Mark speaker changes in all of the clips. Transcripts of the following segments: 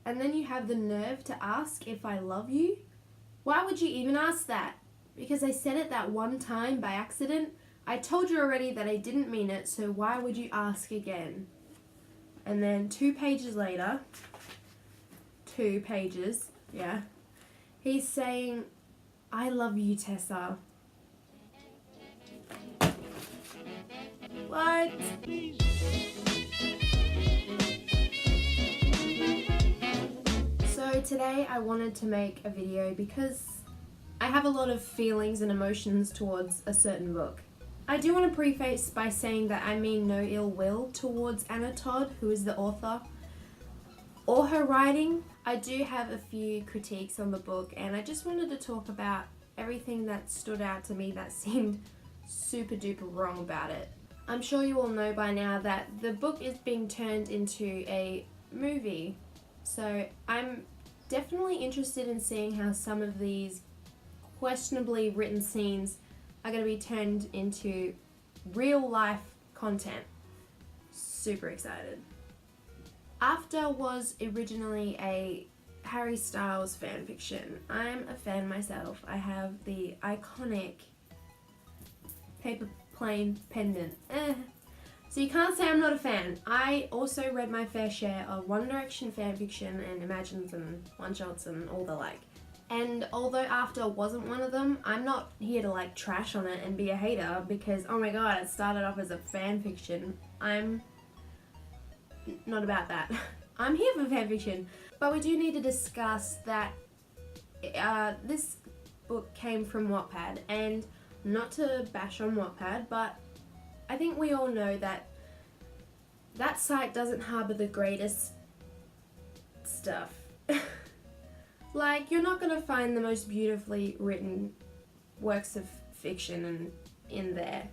Speaker 1: and then you have the nerve to ask if I love you? Why would you even ask that? Because I said it that one time by accident? I told you already that I didn't mean it, so why would you ask again? And then 2 pages later, 2 pages, yeah, he's saying, I love you, Tessa. What? So today I wanted to make a video because I have a lot of feelings and emotions towards a certain book. I do want to preface by saying that I mean no ill will towards Anna Todd, who is the author, or her writing. I do have a few critiques on the book, and I just wanted to talk about everything that stood out to me that seemed super duper wrong about it. I'm sure you all know by now that the book is being turned into a movie, so I'm definitely interested in seeing how some of these questionably written scenes are going to be turned into real life content. Super excited. After was originally a Harry Styles fanfiction. I'm a fan myself. I have the iconic paper plane pendant. So you can't say I'm not a fan. I also read my fair share of One Direction fanfiction and Imagines and One Shots and all the like. And although After wasn't one of them, I'm not here to like trash on it and be a hater because, oh my god, it started off as a fanfiction. I'm not about that. I'm here for fanfiction. But we do need to discuss that this book came from Wattpad, and not to bash on Wattpad, but I think we all know that that site doesn't harbour the greatest stuff. Like, you're not going to find the most beautifully written works of fiction in there.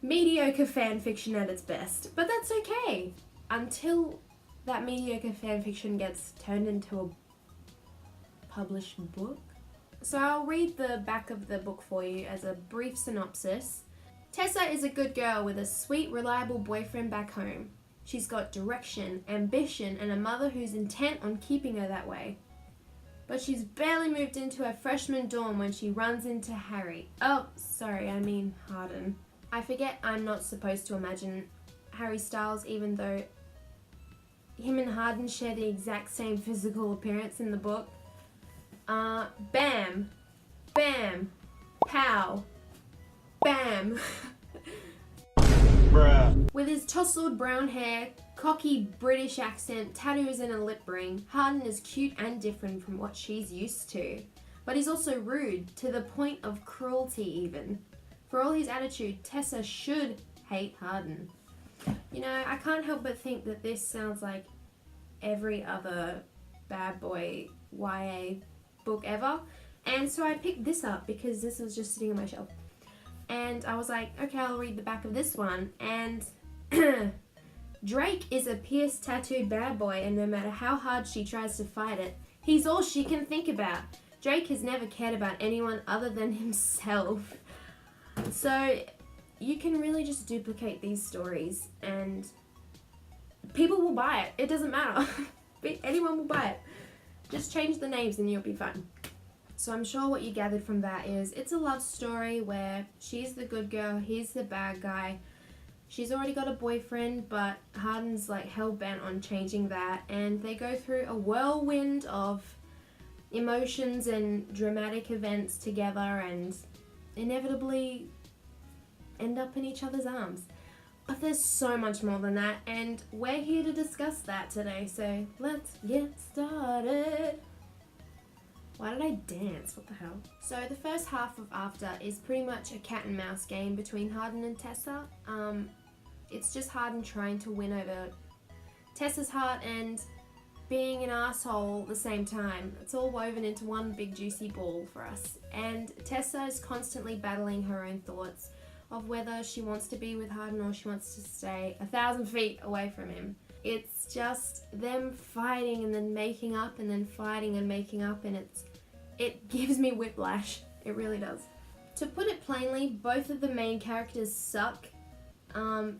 Speaker 1: Mediocre fan fiction at its best, but that's okay. Until that mediocre fan fiction gets turned into a published book. So I'll read the back of the book for you as a brief synopsis. Tessa is a good girl with a sweet, reliable boyfriend back home. She's got direction, ambition, and a mother who's intent on keeping her that way. But she's barely moved into her freshman dorm when she runs into Harry. Oh, sorry, I mean Harden. I forget I'm not supposed to imagine Harry Styles, even though him and Harden share the exact same physical appearance in the book. Bam, bam, pow, bam.
Speaker 2: Bruh.
Speaker 1: With his tousled brown hair, cocky British accent, tattoos and a lip ring, Harden is cute and different from what she's used to. But he's also rude, to the point of cruelty even. For all his attitude, Tessa should hate Harden. You know, I can't help but think that this sounds like every other bad boy YA book ever. And so I picked this up because this was just sitting on my shelf. And I was like, okay, I'll read the back of this one. And Drake is a pierced, tattooed bad boy, and no matter how hard she tries to fight it, he's all she can think about. Drake has never cared about anyone other than himself. So you can really just duplicate these stories and people will buy it. It doesn't matter. Anyone will buy it. Just change the names and you'll be fine. So I'm sure what you gathered from that is it's a love story where she's the good girl, he's the bad guy. She's already got a boyfriend, but Harden's like hell-bent on changing that, and they go through a whirlwind of emotions and dramatic events together and inevitably end up in each other's arms. But there's so much more than that, and we're here to discuss that today, so let's get started. Why did I dance? What the hell? So the first half of After is pretty much a cat and mouse game between Harden and Tessa. It's just Harden trying to win over Tessa's heart and being an asshole at the same time. It's all woven into one big juicy ball for us. And Tessa is constantly battling her own thoughts of whether she wants to be with Harden or she wants to stay 1,000 feet away from him. It's just them fighting and then making up and then fighting and making up, and it gives me whiplash. It really does. To put it plainly, both of the main characters suck.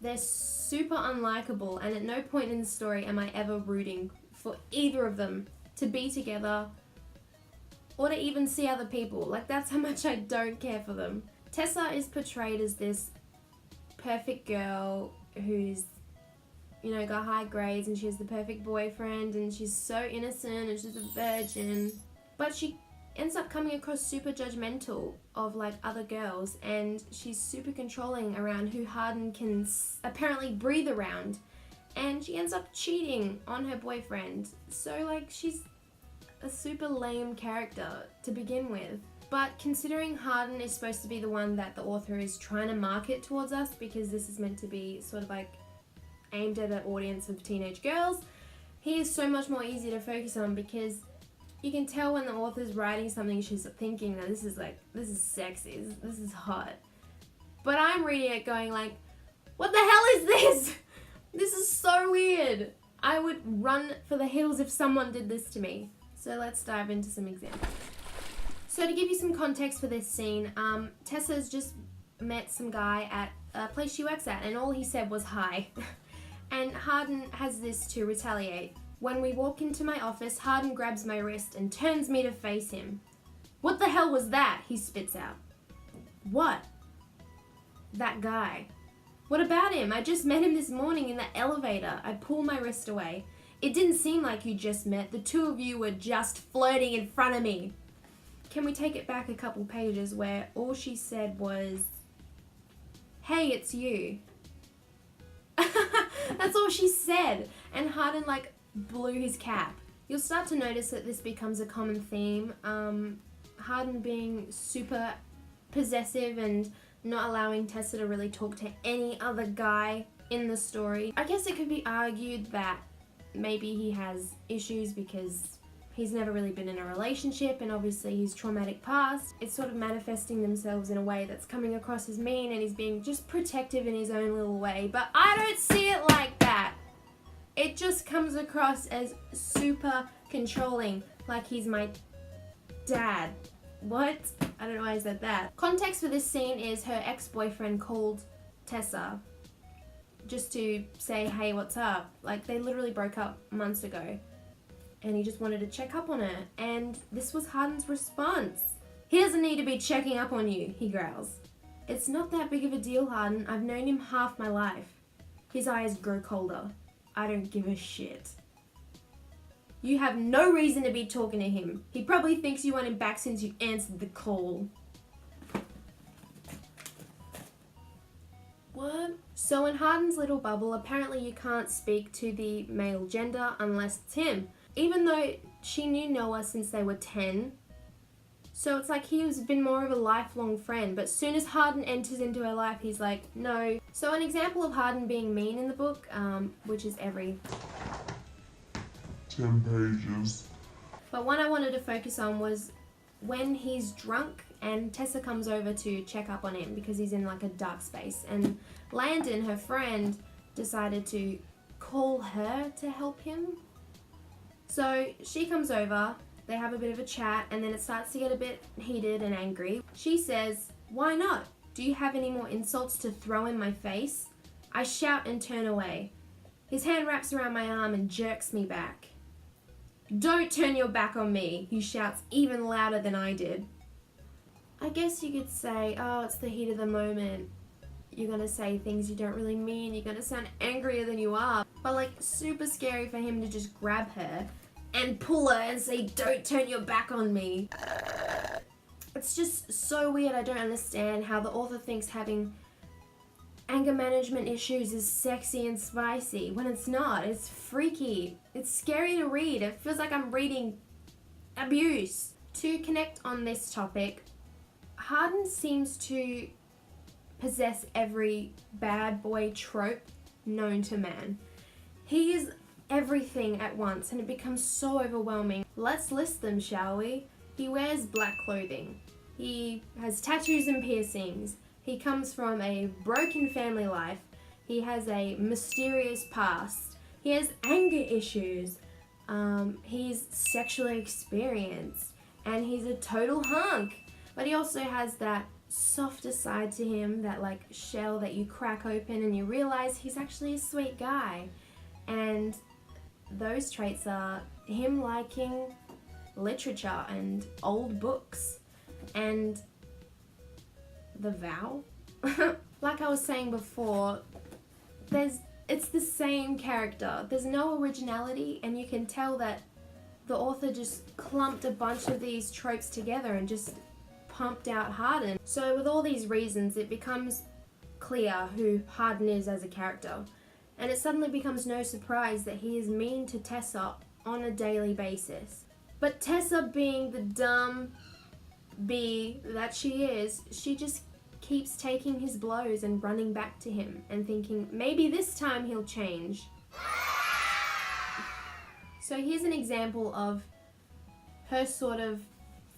Speaker 1: They're super unlikable, and at no point in the story am I ever rooting for either of them to to be together or to even see other people. Like, that's how much I don't care for them. Tessa is portrayed as this perfect girl who's, you know, got high grades and she has the perfect boyfriend and she's so innocent and she's a virgin. But she ends up coming across super judgmental of like other girls, and she's super controlling around who Hardin can apparently breathe around, and she ends up cheating on her boyfriend. So like, she's a super lame character to begin with. But considering Hardin is supposed to be the one that the author is trying to market towards us, because this is meant to be sort of like aimed at an audience of teenage girls, he is so much more easy to focus on, because you can tell when the author's writing something, she's thinking that this is sexy, this is hot. But I'm reading it going like, what the hell is this? This is so weird. I would run for the hills if someone did this to me. So let's dive into some examples. So to give you some context for this scene, Tessa's just met some guy at a place she works at, and all he said was hi. And Hardin has this to retaliate. When we walk into my office, Hardin grabs my wrist and turns me to face him. What the hell was that? He spits out. What? That guy. What about him? I just met him this morning in the elevator. I pull my wrist away. It didn't seem like you just met. The two of you were just flirting in front of me. Can we take it back a couple pages where all she said was, hey, it's you. That's all she said. And Hardin like blew his cap. You'll start to notice that this becomes a common theme. Hardin being super possessive and not allowing Tessa to really talk to any other guy in the story. I guess it could be argued that maybe he has issues because he's never really been in a relationship, and obviously his traumatic past, it's sort of manifesting themselves in a way that's coming across as mean, and he's being just protective in his own little way. But I don't see it like that. It just comes across as super controlling, like he's my dad. What? I don't know why I said that. Context for this scene is her ex-boyfriend called Tessa just to say, hey, what's up? Like, they literally broke up months ago, and he just wanted to check up on her, and this was Hardin's response. He doesn't need to be checking up on you, he growls. It's not that big of a deal, Hardin. I've known him half my life. His eyes grow colder. I don't give a shit. You have no reason to be talking to him. He probably thinks you want him back since you answered the call. What? So in Hardin's little bubble, apparently you can't speak to the male gender unless it's him. Even though she knew Noah since they were 10. So it's like he's been more of a lifelong friend, but as soon as Hardin enters into her life, he's like, no. So an example of Hardin being mean in the book, which is every
Speaker 2: 10 pages.
Speaker 1: But one I wanted to focus on was when he's drunk and Tessa comes over to check up on him because he's in like a dark space, and Landon, her friend, decided to call her to help him. So she comes over, they have a bit of a chat, and then it starts to get a bit heated and angry. She says, why not? Do you have any more insults to throw in my face? I shout and turn away. His hand wraps around my arm and jerks me back. Don't turn your back on me, he shouts even louder than I did. I guess you could say, oh, it's the heat of the moment. You're gonna say things you don't really mean, you're gonna sound angrier than you are. But like, super scary for him to just grab her and pull her and say, don't turn your back on me. It's just so weird. I don't understand how the author thinks having anger management issues is sexy and spicy when it's not. It's freaky. It's scary to read. It feels like I'm reading abuse. To connect on this topic, Hardin seems to possess every bad boy trope known to man. He is everything at once, and it becomes so overwhelming. Let's list them, shall we? He wears black clothing. He has tattoos and piercings. He comes from a broken family life. He has a mysterious past. He has anger issues. He's sexually experienced. And he's a total hunk. But he also has that softer side to him, that like shell that you crack open and you realize he's actually a sweet guy. And those traits are him liking literature and old books and The Vow. Like I was saying before, it's the same character. There's no originality, and you can tell that the author just clumped a bunch of these tropes together and just pumped out Hardin. So with all these reasons, it becomes clear who Hardin is as a character, and it suddenly becomes no surprise that he is mean to Tessa on a daily basis. But Tessa, being the dumb bee that she is, she just keeps taking his blows and running back to him and thinking maybe this time he'll change. So here's an example of her sort of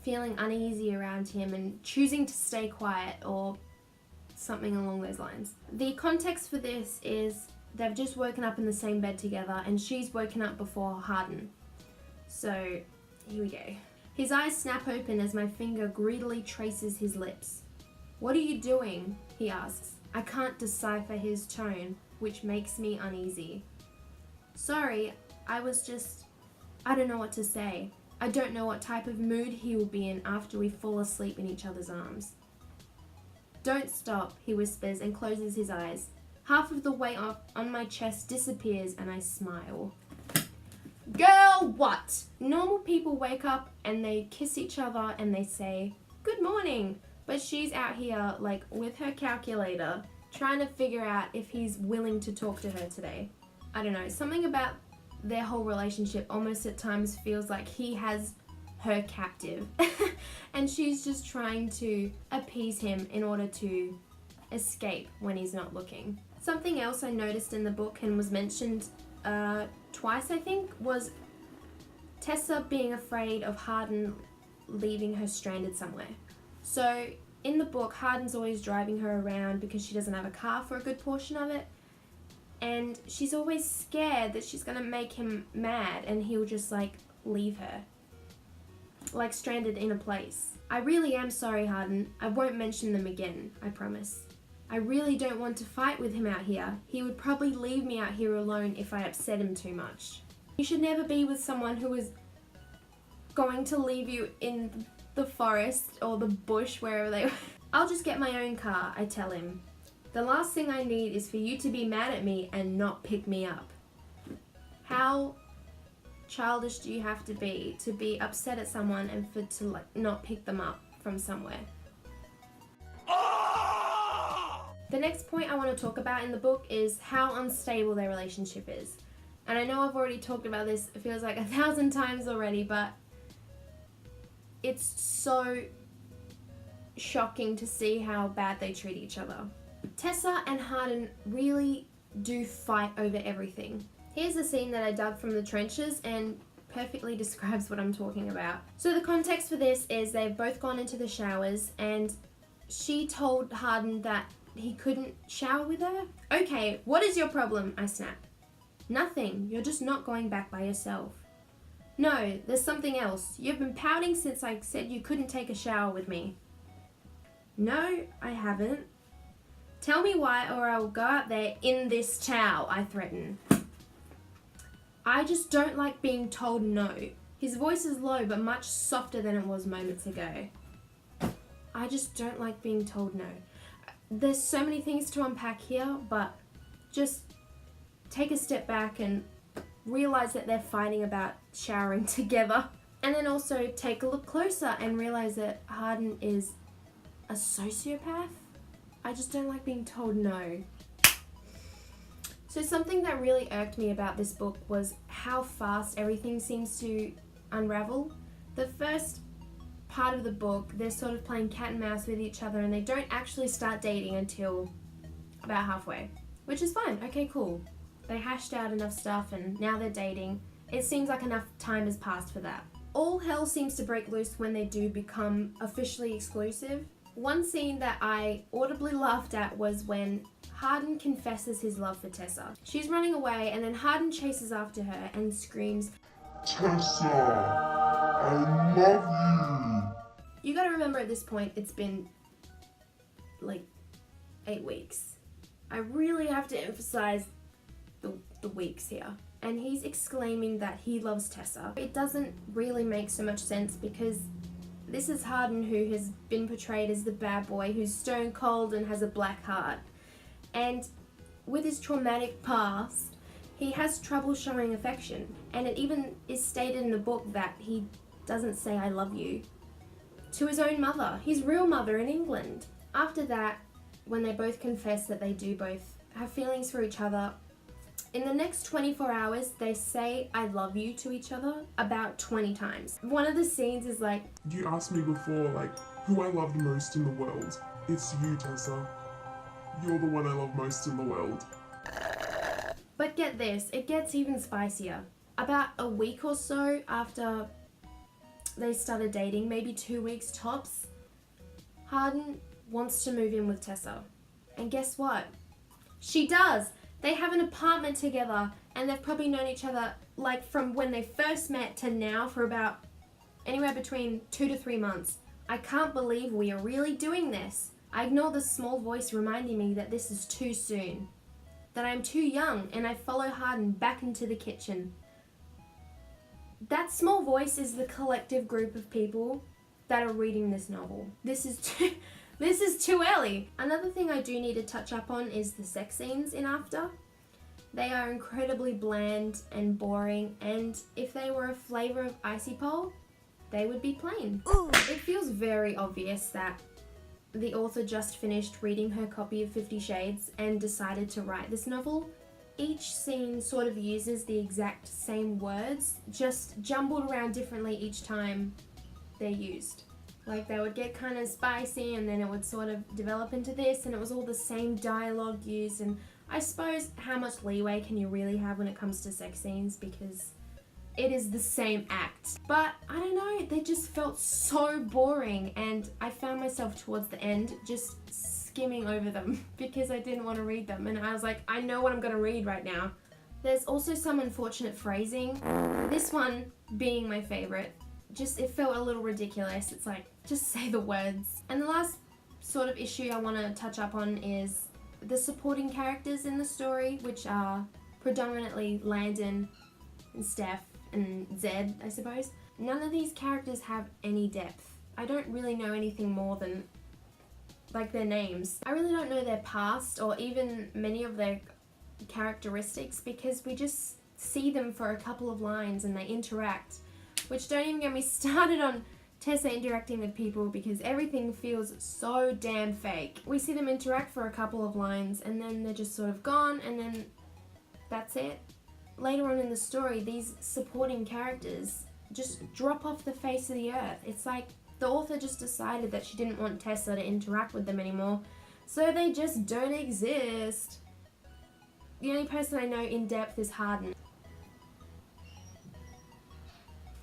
Speaker 1: feeling uneasy around him and choosing to stay quiet or something along those lines. The context for this is they've just woken up in the same bed together and she's woken up before Hardin. So here we go. His eyes snap open as my finger greedily traces his lips. "What are you doing?" he asks. I can't decipher his tone, which makes me uneasy. "Sorry, I don't know what to say. I don't know what type of mood he will be in after we fall asleep in each other's arms." "Don't stop," he whispers and closes his eyes. Half of the weight on my chest disappears and I smile. Girl, what? Normal people wake up and they kiss each other and they say, "Good morning." But she's out here, like, with her calculator, trying to figure out if he's willing to talk to her today. I don't know, something about their whole relationship almost at times feels like he has her captive. And she's just trying to appease him in order to escape when he's not looking. Something else I noticed in the book and was mentioned twice, I think, was Tessa being afraid of Hardin leaving her stranded somewhere. So in the book, Hardin's always driving her around because she doesn't have a car for a good portion of it. And she's always scared that she's going to make him mad and he'll just, like, leave her. Like, stranded in a place. I really am sorry, Hardin. I won't mention them again, I promise. I really don't want to fight with him out here. He would probably leave me out here alone if I upset him too much. You should never be with someone who is going to leave you in the forest or the bush, wherever they were. I'll just get my own car, I tell him. The last thing I need is for you to be mad at me and not pick me up. How childish do you have to be upset at someone and to like not pick them up from somewhere? The next point I want to talk about in the book is how unstable their relationship is. And I know I've already talked about this, it feels like 1,000 times already, but it's so shocking to see how bad they treat each other. Tessa and Hardin really do fight over everything. Here's a scene that I dug from the trenches and perfectly describes what I'm talking about. So the context for this is they've both gone into the showers and she told Hardin that he couldn't shower with her. "Okay, what is your problem?" I snap. "Nothing, you're just not going back by yourself." "No, there's something else. You've been pouting since I said you couldn't take a shower with me." "No, I haven't." "Tell me why or I will go out there in this towel," I threaten. "I just don't like being told no." His voice is low but much softer than it was moments ago. I just don't like being told no. There's so many things to unpack here, but just take a step back and realize that they're fighting about showering together. And then also take a look closer and realize that Hardin is a sociopath. I just don't like being told no. So something that really irked me about this book was how fast everything seems to unravel. The first part of the book, they're sort of playing cat and mouse with each other and they don't actually start dating until about halfway, which is fine. Okay, cool. They hashed out enough stuff and now they're dating. It seems like enough time has passed for that. All hell seems to break loose when they do become officially exclusive. One scene that I audibly laughed at was when Hardin confesses his love for Tessa. She's running away and then Hardin chases after her and screams, "Tessa, I love you." You gotta remember at this point it's been like 8 weeks. I really have to emphasize the weeks here. and he's exclaiming that he loves Tessa. It doesn't really make so much sense because this is Hardin, who has been portrayed as the bad boy who's stone cold and has a black heart. And with his traumatic past, he has trouble showing affection. And it even is stated in the book that he doesn't say I love you to his own mother, his real mother in England. After that, when they both confess that they do both have feelings for each other, in the next 24 hours, they say I love you to each other about 20 times. One of the scenes is like,
Speaker 2: you asked me before, like, who I loved most in the world. It's you, Tessa. You're the one I love most in the world.
Speaker 1: But get this, it gets even spicier. About a week or so after they started dating, maybe 2 weeks tops, Hardin wants to move in with Tessa. And guess what? She does! They have an apartment together, and they've probably known each other like from when they first met to now for about anywhere between 2 to 3 months. I can't believe we are really doing this. I ignore the small voice reminding me that this is too soon, that I'm too young, and I follow Hardin back into the kitchen. That small voice is the collective group of people that are reading this novel. This is too early. Another thing I do need to touch up on is the sex scenes in After. They are incredibly bland and boring, and if they were a flavour of Icy Pole, they would be plain. Ooh. It feels very obvious that the author just finished reading her copy of 50 Shades and decided to write this novel. Each scene sort of uses the exact same words, just jumbled around differently each time they're used. Like they would get kind of spicy and then it would sort of develop into this, and it was all the same dialogue used. And I suppose how much leeway can you really have when it comes to sex scenes, because it is the same act. But I don't know, they just felt so boring, and I found myself towards the end just skimming over them because I didn't want to read them, and I was like, I know what I'm going to read right now. There's also some unfortunate phrasing. This one being my favorite. Just, it felt a little ridiculous. It's like, just say the words. And the last sort of issue I want to touch up on is the supporting characters in the story, which are predominantly Landon and Steph and Zed, I suppose. None of these characters have any depth. I don't really know anything more than like their names. I really don't know their past or even many of their characteristics, because we just see them for a couple of lines and they interact. Which, don't even get me started on Tessa interacting with people, because everything feels so damn fake. We see them interact for a couple of lines and then they're just sort of gone, and then that's it. Later on in the story, these supporting characters just drop off the face of the earth. It's like the author just decided that she didn't want Tessa to interact with them anymore, so they just don't exist. The only person I know in depth is Hardin.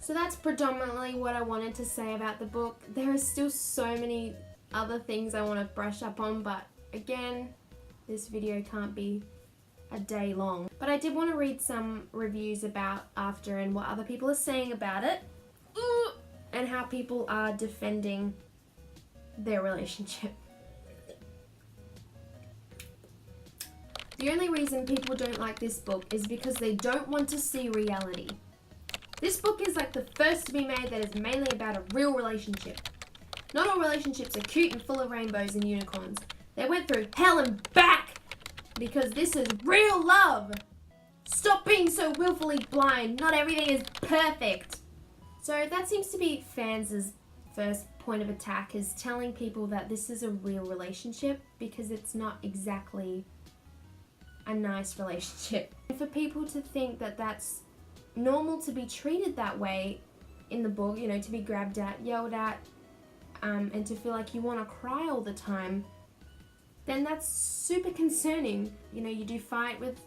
Speaker 1: So that's predominantly what I wanted to say about the book. There are still so many other things I want to brush up on, but again, this video can't be a day long. But I did want to read some reviews about After and what other people are saying about it, and how people are defending their relationship. The only reason people don't like this book is because they don't want to see reality. This book is like the first to be made that is mainly about a real relationship. Not all relationships are cute and full of rainbows and unicorns. They went through hell and back, because this is real love. Stop being so willfully blind. Not everything is perfect. So that seems to be fans' first point of attack, is telling people that this is a real relationship, because it's not exactly a nice relationship. And for people to think that that's normal to be treated that way in the book, you know, to be grabbed at, yelled at, and to feel like you want to cry all the time, then that's super concerning. You know, you do fight with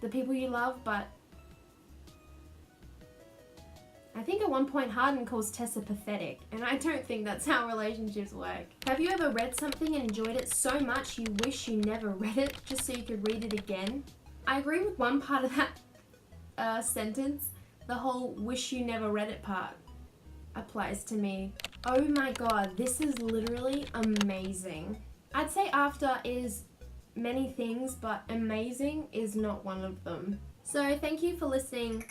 Speaker 1: the people you love, but I think at one point Hardin calls Tessa pathetic, and I don't think that's how relationships work. Have you ever read something and enjoyed it so much you wish you never read it just so you could read it again? I agree with one part of that sentence. The whole wish you never read it part applies to me. Oh my god, this is literally amazing. I'd say After is many things, but amazing is not one of them. So thank you for listening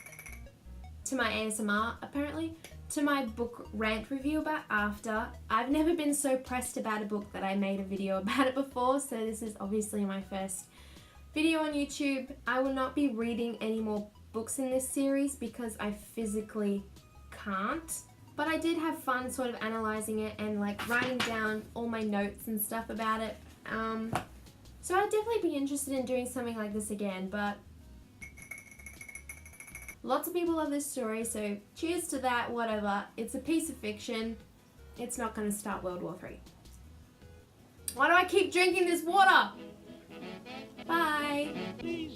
Speaker 1: to my ASMR, apparently, to my book rant review about After. I've never been so pressed about a book that I made a video about it before, so this is obviously my first video on YouTube. I will not be reading any more books in this series because I physically can't. But I did have fun sort of analysing it and like writing down all my notes and stuff about it. So I'd definitely be interested in doing something like this again, but lots of people love this story, so cheers to that, whatever. It's a piece of fiction. It's not going to start World War III. Why do I keep drinking this water? Bye.